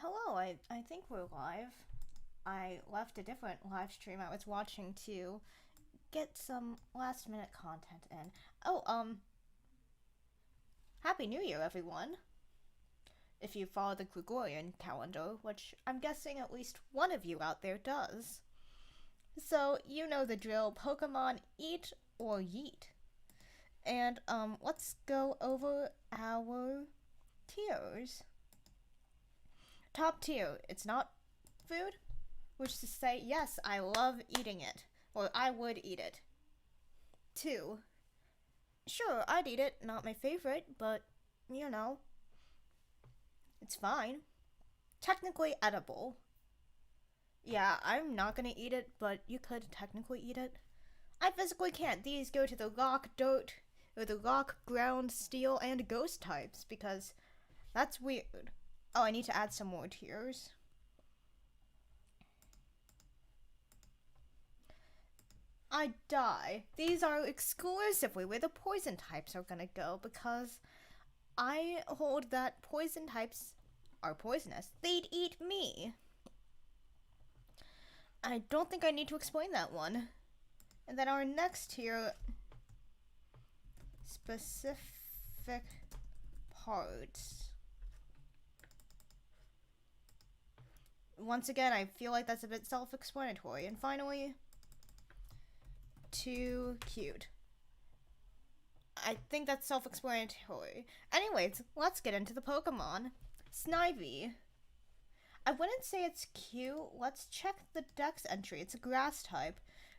Hello, I think we're live. I left a different live stream I was watching to get some last minute content in. Oh, Happy New Year, everyone. If you follow the Gregorian calendar, which I'm guessing at least one of you out there does. So, you know the drill, Pokemon eat or yeet. And, let's go over our tiers. Top tier, it's not food, which is to say, yes, I love eating it, or I would eat it. 2. Sure, I'd eat it, not my favorite, but, you know, it's fine. Technically edible. Yeah, I'm not gonna eat it, but you could technically eat it. I physically can't. These go to the rock, dirt, or the rock, ground, steel, and ghost types, because that's weird. Oh, I need to add some more tiers. I die. These are exclusively where the poison types are gonna go because I hold that poison types are poisonous. They'd eat me. I don't think I need to explain that one. And then our next tier, specific parts. Once again, I feel like that's a bit self-explanatory. And finally, too cute. I think that's self-explanatory. Anyways, let's get into the Pokemon. Snivy. I wouldn't say it's cute. Let's check the dex entry. It's a grass type.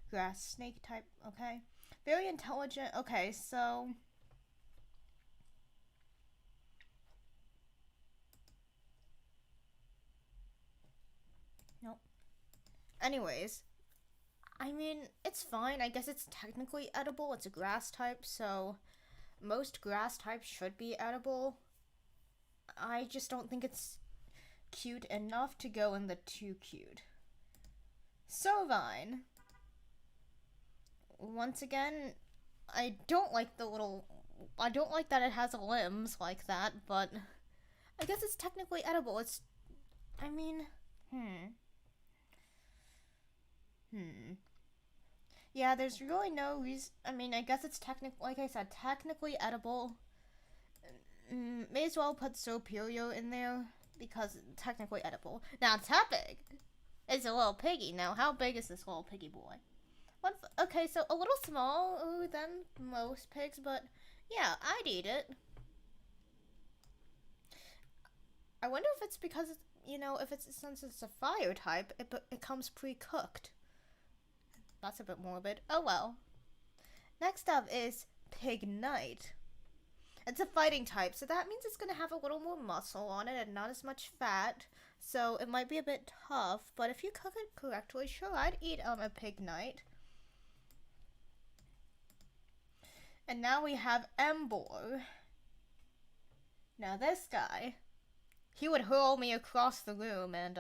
Grass, snake type, okay. Very intelligent. Okay, so... Nope. Anyways, I mean, it's fine. I guess it's technically edible. It's a grass type, so most grass types should be edible. I just don't think it's cute enough to go in the too cute. Sovine. Once again, I don't like that it has limbs like that, but I guess it's technically edible. I mean, Yeah, there's really no reason. I mean, I guess it's like I said, technically edible. May as well put Superior in there because it's technically edible. Now it's how big? It's a little piggy. Now, how big is this little piggy boy? Okay, so a little smaller than most pigs, but yeah, I'd eat it. I wonder if it's because since it's a fire type, it comes pre-cooked. That's a bit morbid. Oh well. Next up is Pignite. It's a fighting type, so that means it's going to have a little more muscle on it and not as much fat. So it might be a bit tough, but if you cook it correctly, sure, I'd eat a Pignite. And now we have Embor. Now this guy, he would hurl me across the room and,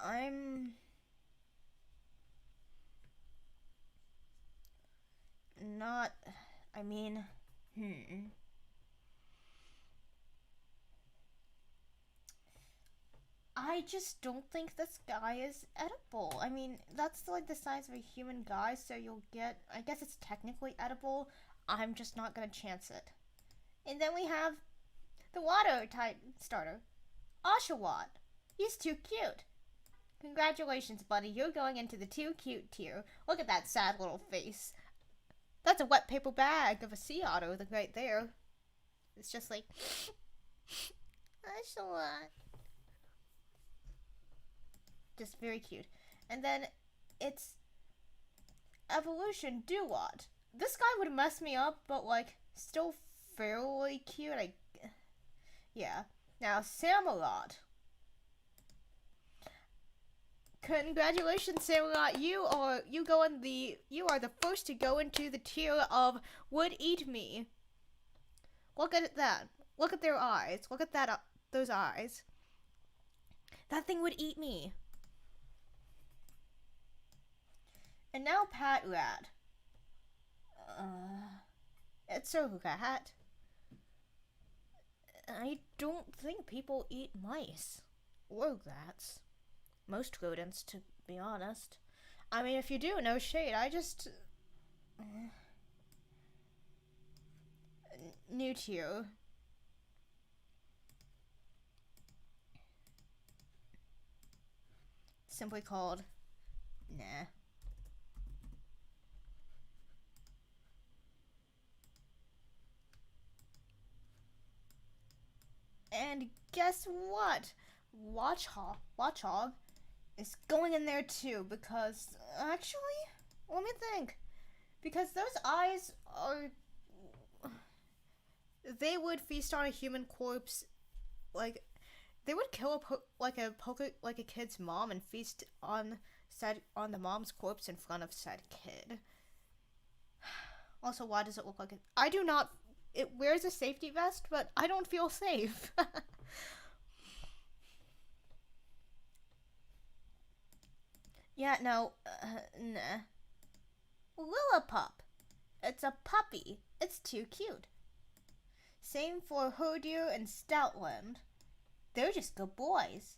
I'm not, I mean, I just don't think this guy is edible. I mean, that's like the size of a human guy, so you'll get, I guess it's technically edible. I'm just not gonna chance it. And then we have the water type starter, Oshawott. He's too cute. Congratulations, buddy. You're going into the too cute tier. Look at that sad little face. That's a wet paper bag of a sea otter right there. It's just like, Oshawott. Just very cute. And then it's Evolution Duwat. This guy would mess me up, but like still fairly cute. Yeah. Now Samelot. Congratulations, Samelot. You are the first to go into the tier of would eat me. Look at that. Look at their eyes. Look at those eyes. That thing would eat me. And now Pat Rat. It's a rat. I don't think people eat mice. Or rats. Most rodents, to be honest. I mean, if you do, no shade. I just... New to you. Simply called... Nah. And guess what? Watchhog is going in there too because actually, let me think. Because those eyes are, they would feast on a human corpse, like they would kill a kid's mom and feast on the mom's corpse in front of said kid. Also, why does it look like it? I do not. It wears a safety vest, but I don't feel safe. Yeah, no, nah. Lillipup. It's a puppy. It's too cute. Same for Hodew and Stoutland. They're just good boys.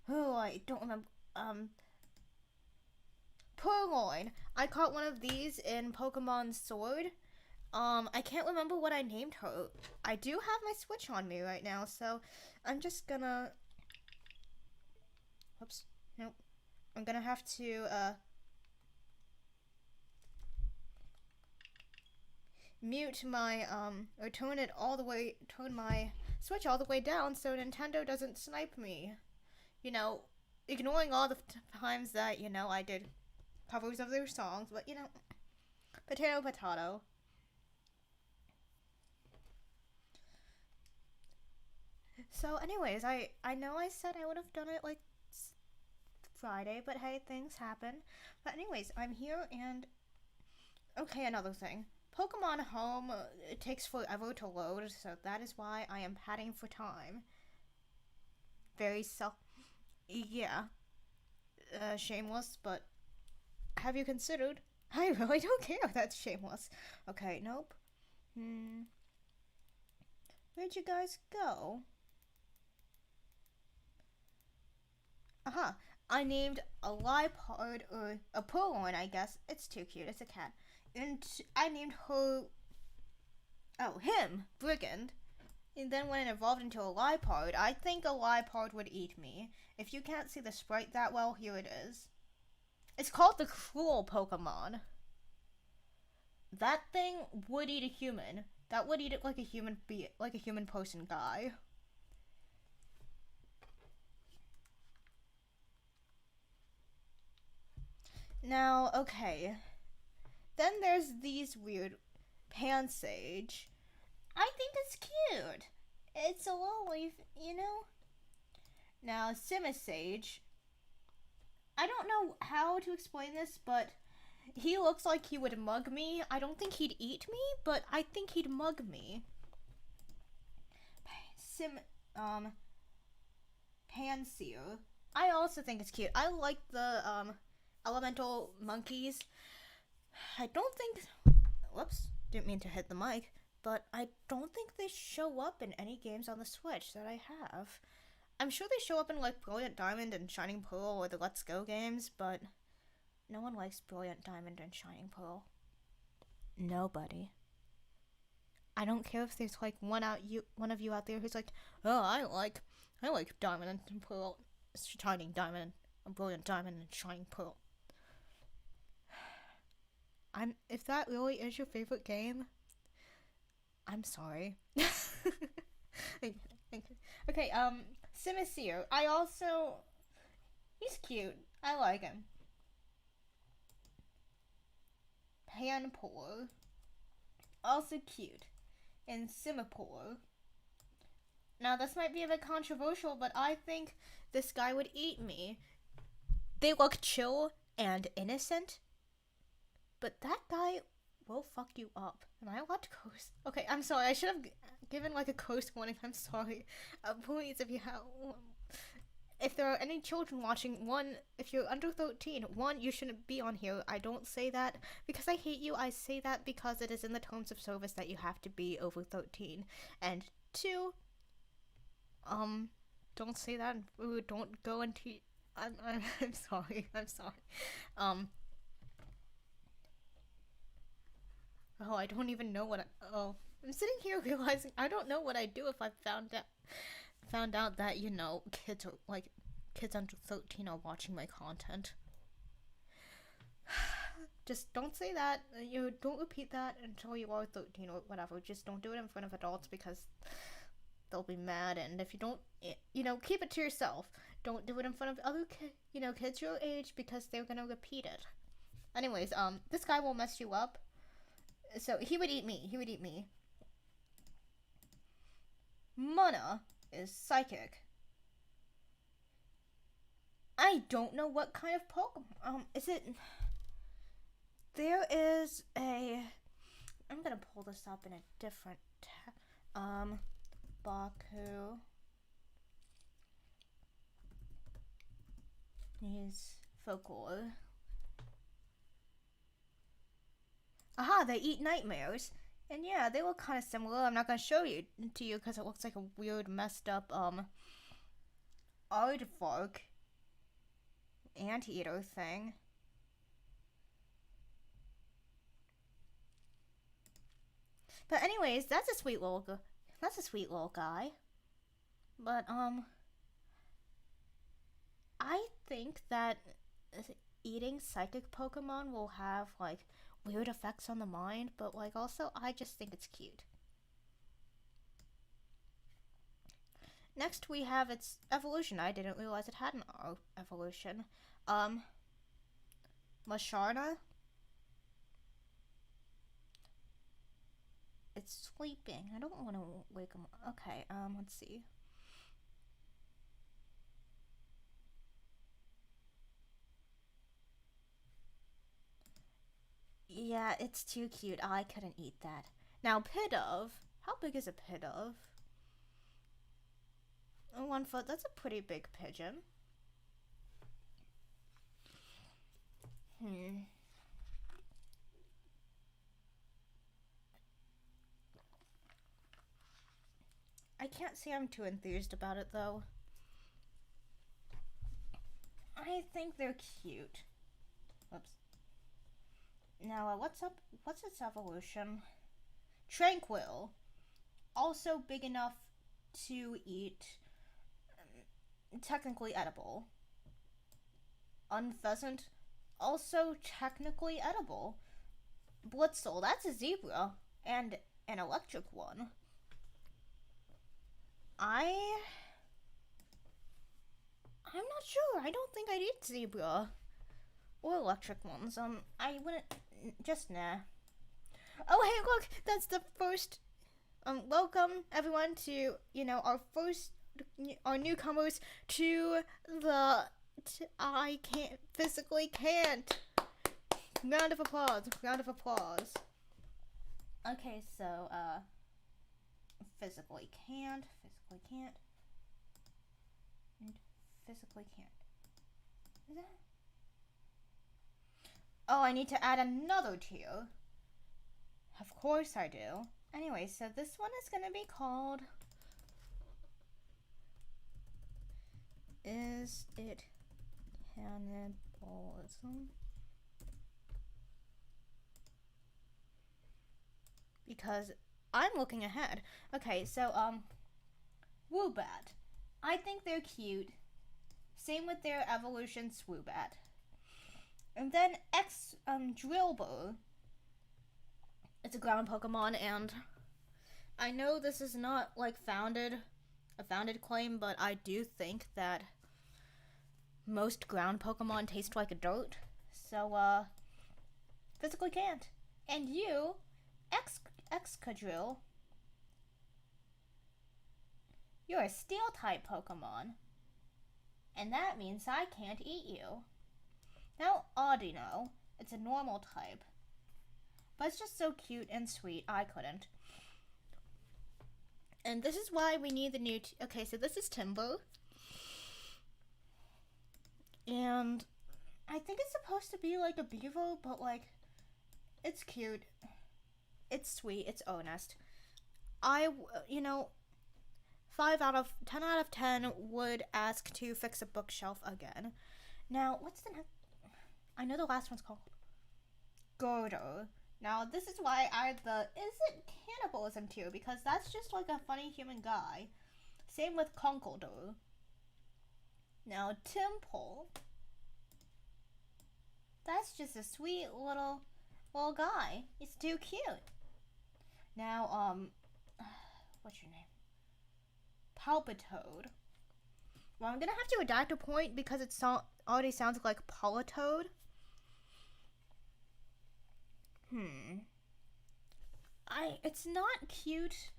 Oh, I don't remember. Purloin. I caught one of these in Pokemon Sword. I can't remember what I named her. I do have my Switch on me right now, so I'm just gonna... Whoops. Nope. I'm gonna have to, mute my, or turn my Switch all the way down so Nintendo doesn't snipe me. You know, ignoring all the times that, you know, I did covers of their songs, but, you know, potato. So, anyways, I know I said I would have done it, like, Friday, but hey, things happen. But anyways, I'm here, and... Okay, another thing. Pokemon Home, it takes forever to load, so that is why I am padding for time. Yeah. Shameless, but... Have you considered? I really don't care if that's shameless. Okay, nope. Where'd you guys go? I named a Liepard, or a Purloin, I guess. It's too cute. It's a cat. And I named her... Oh, him. Brigand. And then when it evolved into a Liepard, I think a Liepard would eat me. If you can't see the sprite that well, here it is. It's called the Cruel Pokemon. That thing would eat a human. That would eat it like a human person guy. Now, okay. Then there's these weird Pansage. I think it's cute. It's a lowleaf, you know? Now, Simisage. I don't know how to explain this, but he looks like he would mug me. I don't think he'd eat me, but I think he'd mug me. Panseer. I also think it's cute. I like the, elemental monkeys. I don't think... Whoops, didn't mean to hit the mic. But I don't think they show up in any games on the Switch that I have. I'm sure they show up in, like, Brilliant Diamond and Shining Pearl or the Let's Go games, but no one likes Brilliant Diamond and Shining Pearl. Nobody. I don't care if there's, like, one of you out there who's like, oh, I like Diamond and Pearl, Shining Diamond, Brilliant Diamond and Shining Pearl. If that really is your favorite game, I'm sorry. Okay, Simisear. He's cute. I like him. Panpour. Also cute. And Simipour. Now, this might be a bit controversial, but I think this guy would eat me. They look chill and innocent, but that guy will fuck you up. Am I allowed to curse? Okay, I'm sorry. I should have given, like, a curse warning. I'm sorry. Please, if you have... if there are any children watching, one, if you're under 13, one, you shouldn't be on here. I don't say that because I hate you. I say that because it is in the terms of service that you have to be over 13. And two, don't say that. Ooh, don't go into. I'm sorry. I'm sorry. Oh, I don't even know what I'm sitting here realizing I don't know what I'd do if I found out that, you know, kids under 13 are watching my content. Just don't say that. You don't repeat that until you are 13 or whatever. Just don't do it in front of adults because they'll be mad. And if you don't, you know, keep it to yourself. Don't do it in front of other kids your age because they're gonna repeat it. Anyways, this guy will mess you up. So he would eat me. Mana is psychic. I don't know what kind of Pokemon. Is it? There is a. I'm gonna pull this up in a different Baku. He's folklore. Aha, they eat nightmares. And yeah, they look kind of similar. I'm not going to show you to you because it looks like a weird, messed up, aardvark anteater thing. But anyways, that's a sweet little guy. But, I think that eating psychic Pokemon will have, like, weird effects on the mind, but like also I just think it's cute. Next we have its evolution. I didn't realize it had an evolution. Masharna. It's sleeping. I don't want to wake him up. Okay, let's see. Yeah, it's too cute. I couldn't eat that. Now, Pidove. How big is a Pidove? 1 foot. That's a pretty big pigeon. I can't say I'm too enthused about it, though. I think they're cute. Whoops. Now, what's its evolution? Tranquil. Also big enough to eat. Technically edible. Unpheasant. Also technically edible. Blitzel. That's a zebra. And an electric one. I'm not sure. I don't think I'd eat zebra. Or electric ones. I wouldn't. Just nah. Oh, hey, look! That's the first. Welcome everyone to, you know, our newcomers to the. I physically can't. Round of applause. Okay, so, physically can't. And physically can't. Is that? Oh, I need to add another tier. Of course I do. Anyway, so this one is going to be called... Is it cannibalism? Because I'm looking ahead. Okay, so, Woobat. I think they're cute. Same with their evolution, Swoobat. And then Drillbur. It's a ground Pokemon, and I know this is not like a founded claim, but I do think that most ground Pokemon taste like a dirt. So, physically can't. And you, Excadrill, you're a Steel-type Pokemon. And that means I can't eat you. Now, Audino, it's a normal type. But it's just so cute and sweet, I couldn't. And this is why we need the new... Okay, so this is Timber. And I think it's supposed to be like a beaver, but like, it's cute. It's sweet. It's honest. I, you know, 5 out of 10 would ask to fix a bookshelf again. Now, what's the next? I know the last one's called Gordo. Now, this is why I had the is it cannibalism too, because that's just like a funny human guy. Same with Conkeldo. Now, Temple. That's just a sweet little guy. He's too cute. Now, what's your name? Palpitoad. Well, I'm gonna have to redact a point because it already sounds like Politoad. It's not cute.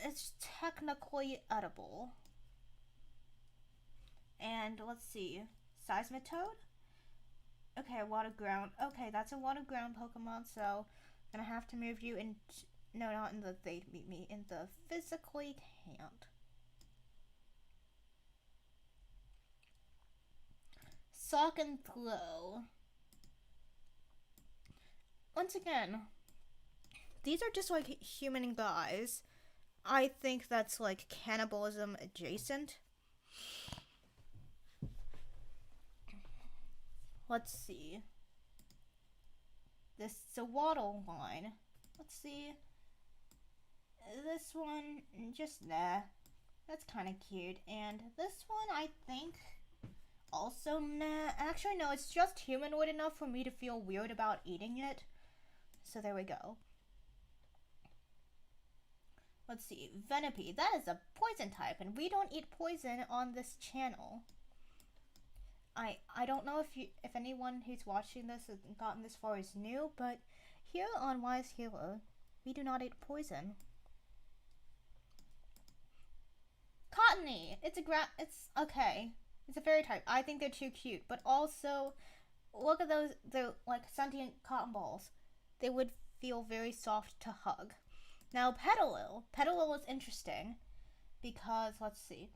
It's technically edible. And let's see, Seismitoad. Okay, water ground. Okay, that's a water ground Pokemon. So I'm gonna have to move you in. No, not in the they meet me in the physically can't. Sock and throw. Once again, these are just like human guys. I think that's like cannibalism adjacent. Let's see. This is a waddle line. Let's see. This one, just nah. That's kind of cute. And this one, I think, also nah. Actually, no, it's just humanoid enough for me to feel weird about eating it. So there we go. Let's see, Venipede. That is a poison type, and we don't eat poison on this channel. I don't know if anyone who's watching this has gotten this far is new, but here on Wise Hero, we do not eat poison. Cottony. It's okay. It's a fairy type. I think they're too cute, but also look at those. They're like sentient cotton balls. They would feel very soft to hug. Now, Petalil. Petalil is interesting because, let's see.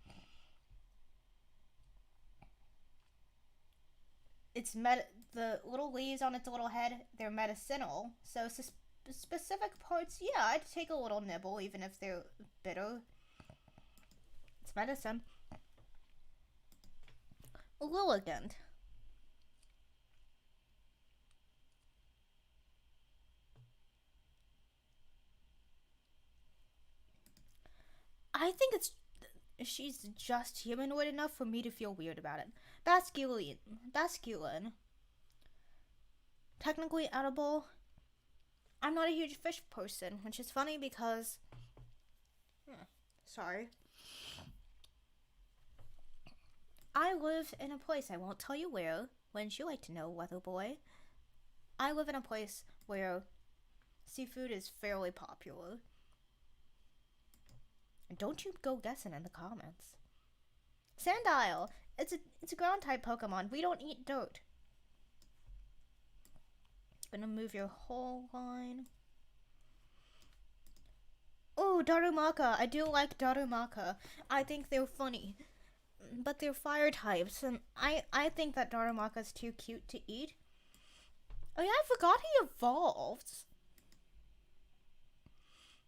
The little leaves on its little head, they're medicinal. So, specific parts, yeah, I'd take a little nibble, even if they're bitter. It's medicine. Lilligant. I think she's just humanoid enough for me to feel weird about it. Basculin. Technically edible. I'm not a huge fish person, which is funny because sorry. I live in a place, I won't tell you where. Wouldn't you like to know, Weather Boy? I live in a place where seafood is fairly popular. Don't you go guessing in the comments. Sandile. It's a ground type Pokemon. We don't eat dirt. Gonna move your whole line. Oh, Darumaka. I do like Darumaka. I think they're funny. But they're fire types, and I think that Darumaka's too cute to eat. Oh yeah, I forgot he evolved.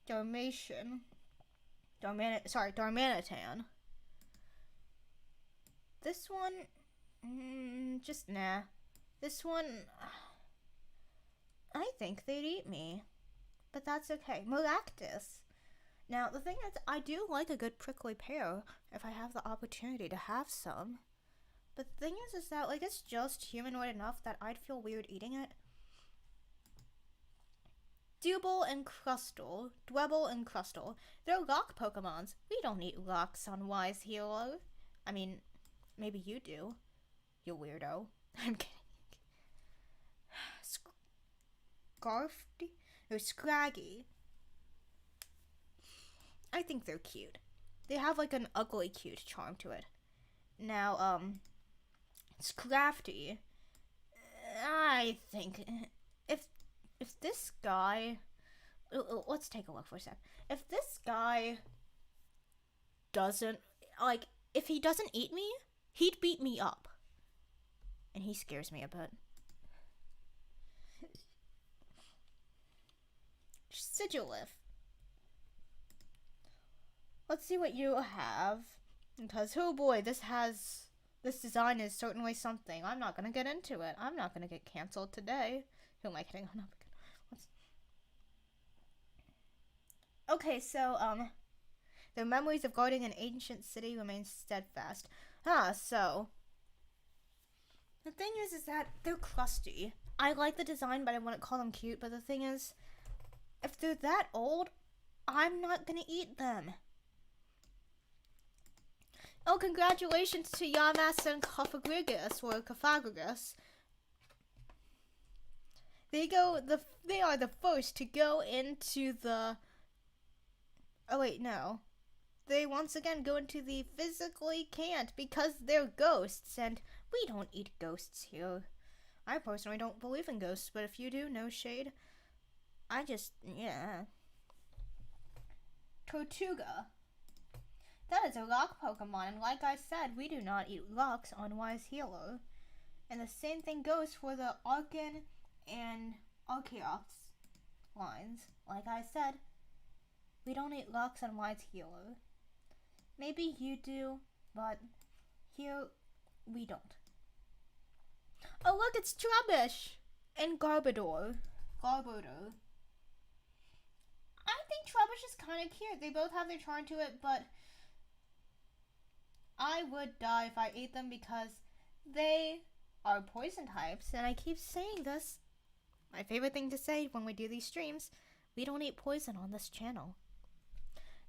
Darmanitan. This one, just nah. This one, I think they'd eat me. But that's okay. Malactus. Now, the thing is, I do like a good prickly pear if I have the opportunity to have some. But the thing is that, like, it's just humanoid enough that I'd feel weird eating it. Dewble and Crustle. They're rock Pokemons. We don't eat rocks on Wise Hero. I mean, maybe you do. You weirdo. I'm kidding. Scarfy? Or Scraggy. I think they're cute. They have like an ugly cute charm to it. Now, Scrafty. I think if this guy, let's take a look for a sec. If this guy doesn't, like, if he doesn't eat me, he'd beat me up. And he scares me a bit. Sigilif. Let's see what you have. Because, oh boy, this design is certainly something. I'm not gonna get into it. I'm not gonna get canceled today. Who am I kidding? I'm not gonna. Okay, so, their memories of guarding an ancient city remain steadfast. So. The thing is that they're crusty. I like the design, but I wouldn't call them cute. But the thing is, if they're that old, I'm not gonna eat them. Oh, congratulations to Yamas and Cofagrigus, or Cofagrigus. They are the first to go into the... Oh wait, no. They once again go into the physically can't because they're ghosts, and we don't eat ghosts here. I personally don't believe in ghosts, but if you do, no shade. Yeah. Tortuga. That is a rock Pokemon, and like I said, we do not eat rocks on Wise Healer. And the same thing goes for the Arcan and Archeops lines. Like I said, we don't eat rocks on Wise Healer. Maybe you do, but here we don't. Oh look, it's Trubbish and Garbodor. I think Trubbish is kind of cute. They both have their charm to it, but I would die if I ate them because they are poison types. And I keep saying this. My favorite thing to say when we do these streams, we don't eat poison on this channel.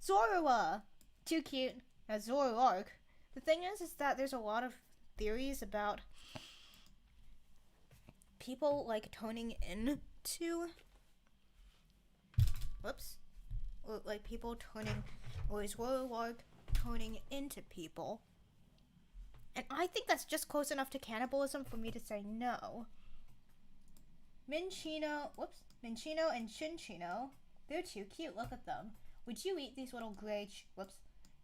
Zorua! Too cute. Zoroark. The thing is that there's a lot of theories about people like toning into... Whoops. Like people turning... Or Zoroark turning into people. And I think that's just close enough to cannibalism for me to say no. Minccino and Chinchino. They're too cute. Look at them. Would you eat these little gray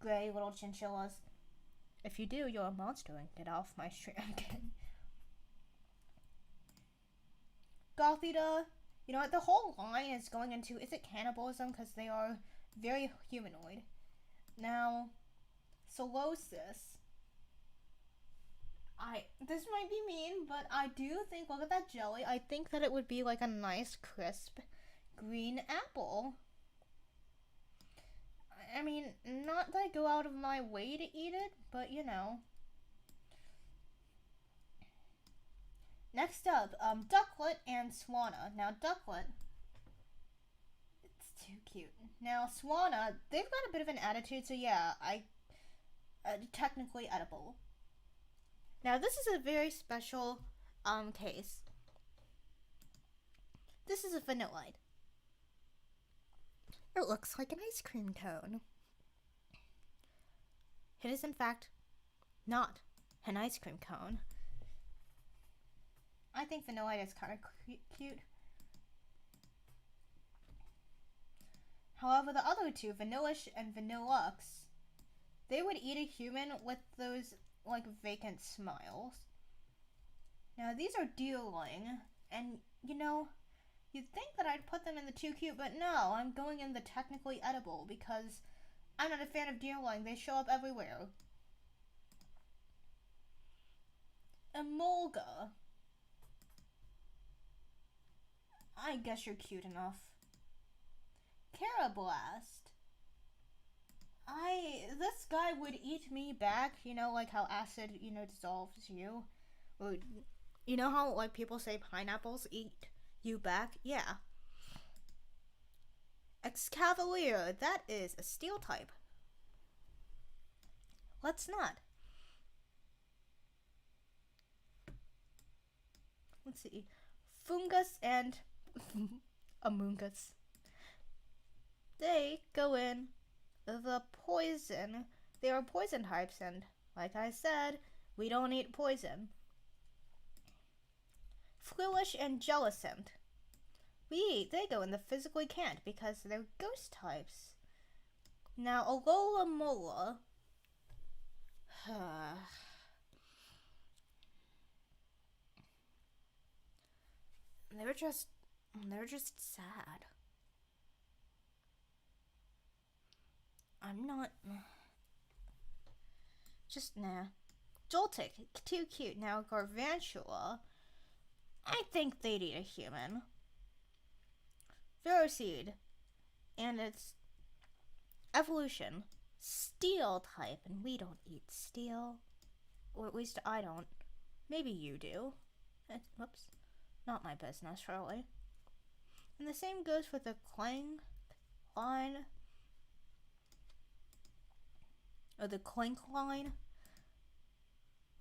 little chinchillas? If you do, you're a monster and get off my stream. I'm kidding. Gothita. You know what? The whole line is going into, is it cannibalism? Because they are very humanoid. Now, Solosis. This might be mean, but I do think, look at that jelly. I think that it would be like a nice, crisp, green apple. I mean, not that I go out of my way to eat it, but you know. Next up, Ducklet and Swanna. Now, Ducklet, it's too cute. Now, Swanna, they've got a bit of an attitude, so yeah, technically edible. Now, this is a very special, case. This is a Vanillite. It looks like an ice cream cone. It is, in fact, not an ice cream cone. I think Vanillite is kind of cute. However, the other two, Vanillish and Vanillux, they would eat a human with those, like, vacant smiles. Now, these are deerling, and, you know, you'd think that I'd put them in the too cute, but no, I'm going in the technically edible, because I'm not a fan of deerling. They show up everywhere. Emolga. I guess you're cute enough. Carablast. This guy would eat me back, you know, like how acid, you know, dissolves you. Or, you know how, like, people say pineapples eat you back? Yeah. Excavalier, that is a steel type. Let's not. Let's see. Fungus and Amoongus. They go in the poison. They are poison types, and like I said, we don't eat poison. Fluish and Jellicent. They go in the physically can't because they're ghost types. Now, Alola Mola. They're just sad. I'm not. Just nah. Joltik, too cute. Now Garvantula, I think they'd eat a human. Ferroseed, and its evolution, steel type, and we don't eat steel. Or at least I don't. Maybe you do. Whoops. Not my business, really. And the same goes for the clang line. Or the clink line.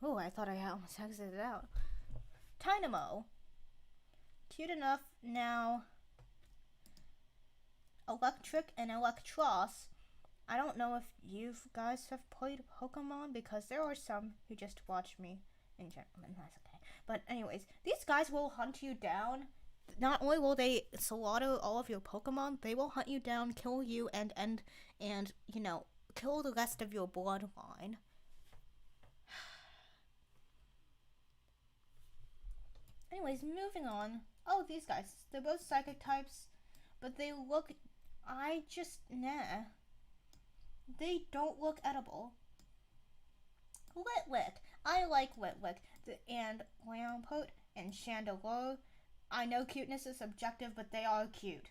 Oh, I thought I almost exited out. Dynamo. Cute enough now. Electric and Electros. I don't know if you guys have played Pokemon because there are some who just watch me in general, and that's okay. But anyways, these guys will hunt you down. Not only will they slaughter all of your Pokemon, they will hunt you down, kill you, and you know, kill the rest of your bloodline. Anyways, moving on. Oh, these guys. They're both psychic types, but they look... nah. They don't look edible. Litwick. I like Litwick. And Lampot and Chandelure. I know cuteness is subjective, but they are cute.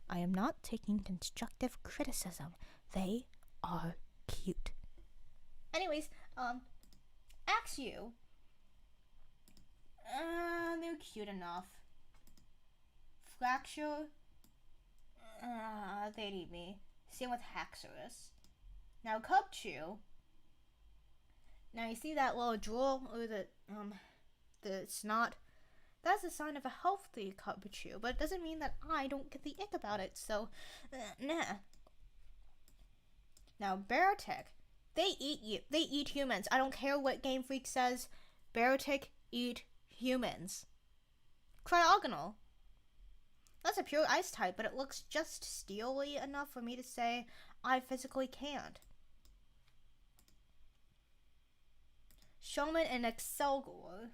I am not taking constructive criticism. They are cute. Anyways, Axew. They're cute enough. Fracture. They'd eat me. Same with Haxorus. Now Cubchoo. Now you see that little drool or the snot? That's a sign of a healthy Cubchoo, but it doesn't mean that I don't get the ick about it, so, nah. Now Beartic. They eat you. They eat humans. I don't care what Game Freak says. Beartic eat humans. Cryogonal. That's a pure ice type, but it looks just steely enough for me to say I physically can't. Showman and Excelgor.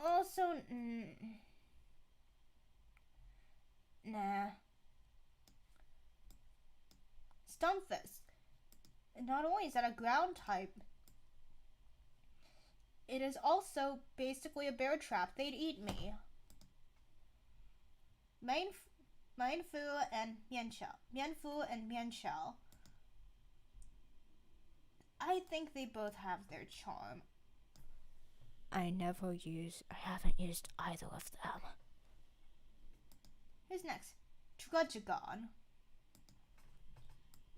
Also, nah. Stunfisk. Not only is that a ground type, it is also basically a bear trap. They'd eat me. Mienfoo and Mienshao. I think they both have their charm. I haven't used either of them. Who's next? Trudgagon.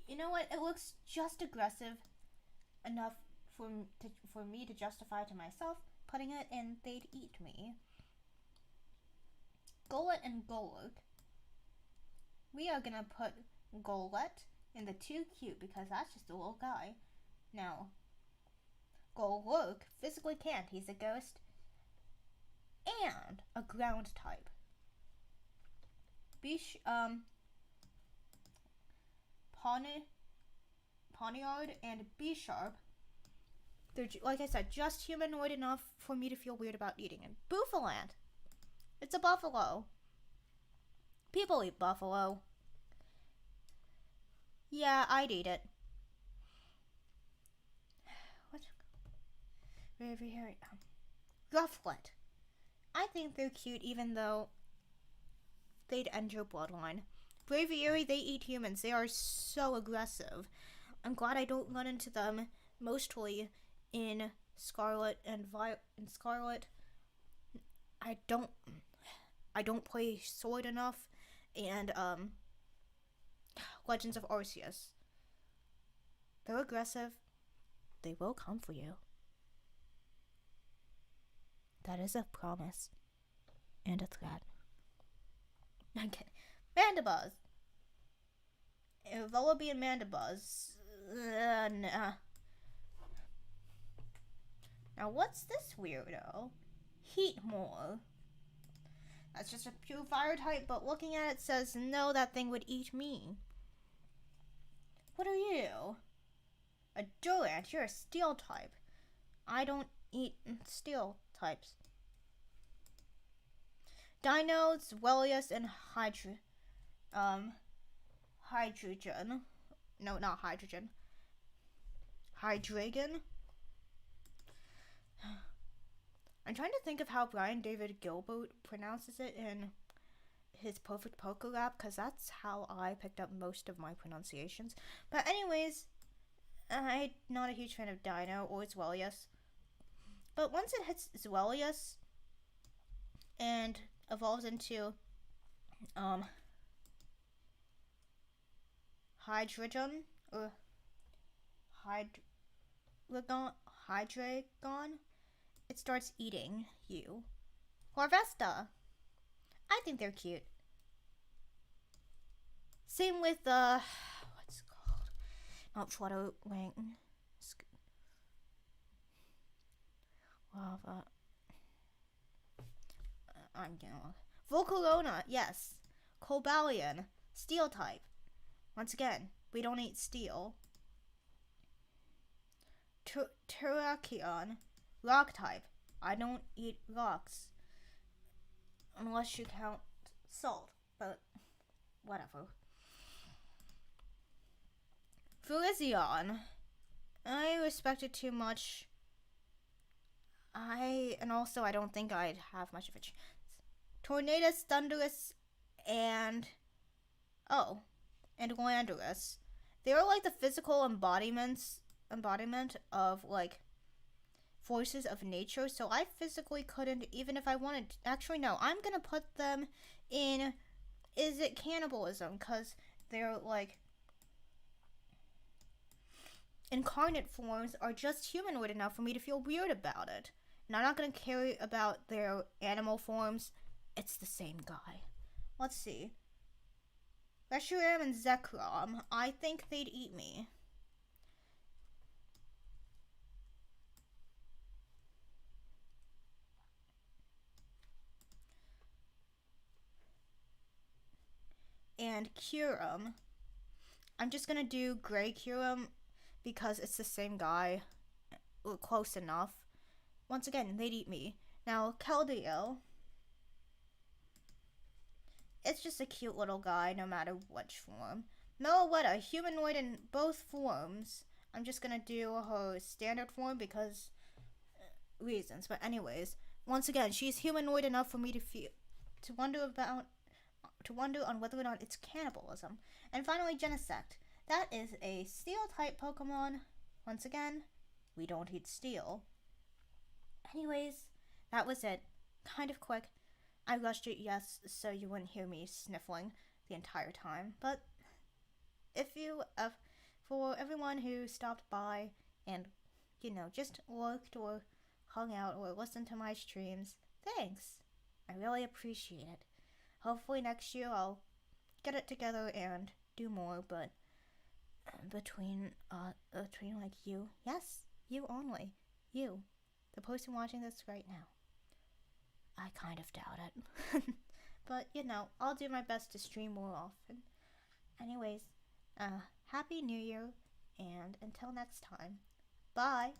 You know what? It looks just aggressive enough for me to justify to myself putting it in They'd Eat Me. Golett and Golurk. We are gonna put Golett in the too cute because that's just a little guy. Now, Golurk physically can't. He's a ghost and a ground type. Poniard and Bisharp. They're, like I said, just humanoid enough for me to feel weird about eating it. Bouffalant. It's a buffalo. People eat buffalo. Yeah, I'd eat it. What? Rufflet. I think they're cute even though they'd end your bloodline. Braviary, they eat humans. They are so aggressive. I'm glad I don't run into them mostly in Scarlet and Scarlet. I don't play Sword enough, and Legends of Arceus. They're aggressive. They will come for you. That is a promise and a threat. Okay, Mandibuzz. Vullaby and Mandibuzz. Nah. Now what's this weirdo? Heatmore. That's just a pure fire type, but looking at it says no, that thing would eat me. What are you? A Durant, you're a steel type. I don't eat steel types. Dino, Zwellius, and hydrogen. No, not hydrogen. Hydreigon. I'm trying to think of how Brian David Gilbert pronounces it in his Perfect Poker Lab, because that's how I picked up most of my pronunciations. But anyways, I'm not a huge fan of Dino or Zwellius. But once it hits Zwellius and evolves into Hydreigon or Hydreigon, it starts eating you. Harvesta. I think they're cute. Same with what's it called? Not Flutter Wing. Lava. I'm gonna. Volcarona, yes. Cobalion, steel type. Once again, we don't eat steel. Terrakion, rock type. I don't eat rocks. Unless you count salt, but whatever. Virizion. I respect it too much. And also I don't think I'd have much of a chance. Tornadus, Thunderous, and Landorus. They're like the physical embodiment of like forces of nature, so I physically couldn't, even if I wanted to. Actually, no, I'm gonna put them in, is it cannibalism? Because they're like incarnate forms are just humanoid enough for me to feel weird about it. And I'm not gonna care about their animal forms. It's the same guy. Let's see. Reshiram and Zekrom. I think they'd eat me. And Curum. I'm just gonna do Gray Curum because it's the same guy. Close enough. Once again, they'd eat me. Now, Keldeo. It's just a cute little guy, no matter which form. Meloetta, humanoid in both forms. I'm just gonna do her standard form because reasons. But anyways, once again, she's humanoid enough for me to wonder on whether or not it's cannibalism. And finally, Genesect. That is a steel type Pokemon. Once again, we don't eat steel. Anyways, that was it. Kind of quick. I rushed it, yes, so you wouldn't hear me sniffling the entire time. But for everyone who stopped by and, just looked or hung out or listened to my streams, thanks. I really appreciate it. Hopefully next year I'll get it together and do more, but between like you, yes, you only, you, the person watching this right now. I kind of doubt it. But, I'll do my best to stream more often. Anyways, Happy New Year, and until next time, bye!